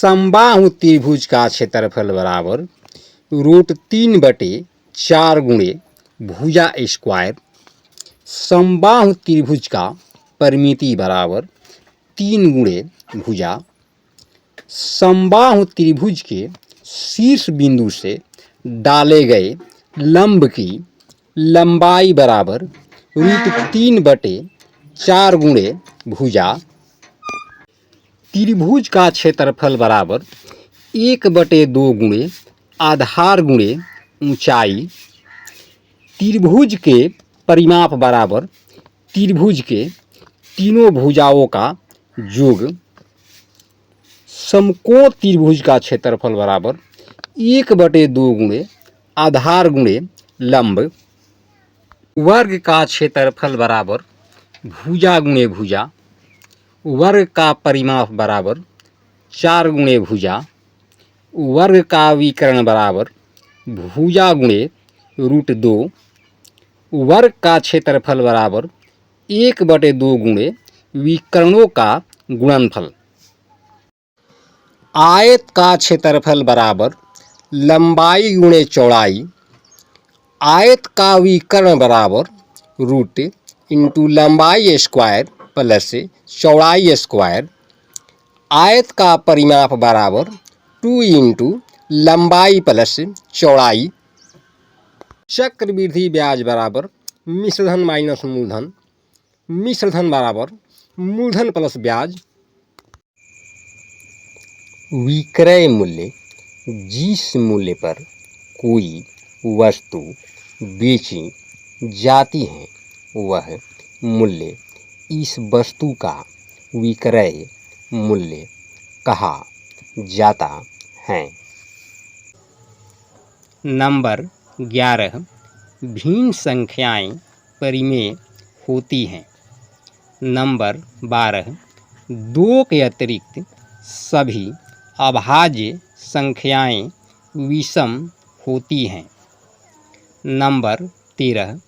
समबाहु त्रिभुज का क्षेत्रफल बराबर √3/4 गुणे भुजा स्क्वायर। समबाहु त्रिभुज का परिमिति बराबर 3 गुणे भुजा। समबाहु त्रिभुज के शीर्ष बिंदु से डाले गए लंब की लंबाई बराबर √3/4 गुणे भुजा। त्रिभुज का क्षेत्रफल बराबर 1/2 गुणे आधार गुणे ऊंचाई। त्रिभुज के परिमाप बराबर त्रिभुज के तीनों भुजाओं का योग। समकोण त्रिभुज का क्षेत्रफल बराबर 1/2 गुणे आधार गुणे लंब। वर्ग का क्षेत्रफल बराबर भुजा गुणे भुजा। वर्ग का परिमाप बराबर 4 गुणे भुजा। वर्ग का विकर्ण बराबर भुजा गुणे √2। वर्ग का क्षेत्रफल बराबर 1/2 गुणे विकर्णों का गुणनफल। आयत का क्षेत्रफल बराबर लंबाई गुणे चौड़ाई। आयत का विकर्ण बराबर रूट इंटू लंबाई स्क्वायर प्लस चौड़ाई स्क्वायर। आयत का परिमाप बराबर 2 इंटू लंबाई प्लस चौड़ाई। चक्रवृद्धि ब्याज बराबर मिश्रधन माइनस मूलधन। मिश्रधन बराबर मूलधन प्लस ब्याज। विक्रय मूल्य जिस मूल्य पर कोई वस्तु बेची जाती है वह मूल्य इस वस्तु का विक्रय मूल्य कहा जाता है। नंबर 11 भिन्न संख्याएं परिमेय होती हैं। नंबर 12 2 के अतिरिक्त सभी अभाज्य संख्याएं विषम होती हैं। नंबर 13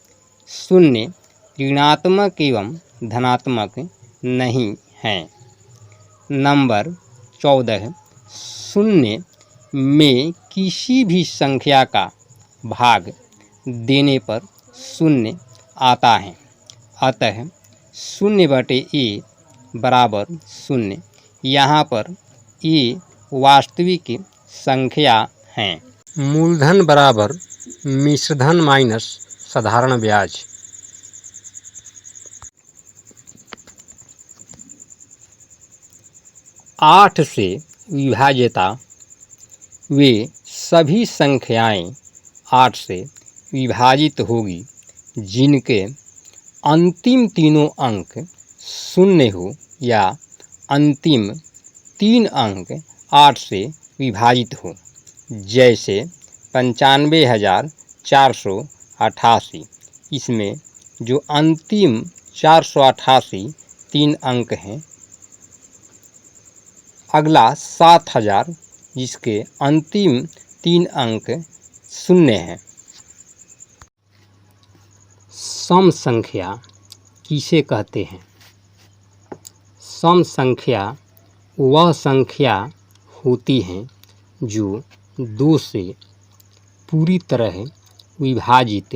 शून्य ऋणात्मक एवं धनात्मक नहीं है। नंबर 14 शून्य में किसी भी संख्या का भाग देने पर शून्य आता है, अतः 0/a बराबर 0। यहाँ पर a वास्तविक संख्या हैं। मूलधन बराबर मिश्रधन माइनस साधारण ब्याज। आठ से विभाज्यता वे सभी संख्याएं 8 से विभाजित होगी जिनके अंतिम तीनों अंक शून्य हो या अंतिम 3 अंक 8 से विभाजित हो, जैसे 95,488। इसमें जो अंतिम 488 3 अंक हैं। अगला 7,000 जिसके अंतिम 3 अंक शून्य हैं। सम संख्या किसे कहते हैं? सम संख्या वह संख्या होती हैं जो 2 से पूरी तरह विभाजित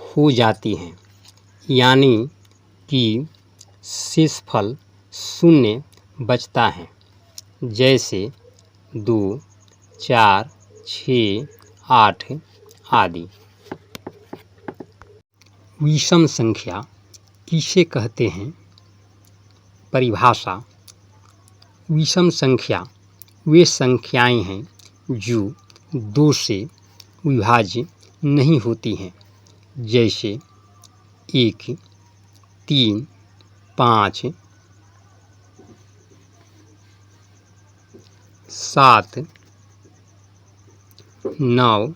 हो जाती हैं, यानी कि शेषफल शून्य बचता है, जैसे 2, 4, 6, 8 आदि। विषम संख्या किसे कहते हैं? परिभाषा: विषम संख्या वे संख्याएं हैं जो 2 से विभाज्य नहीं होती हैं, जैसे 1, 3, 5, 7, 9,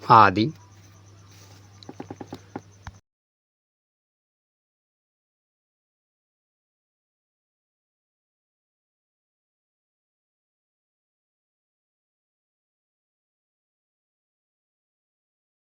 आदि।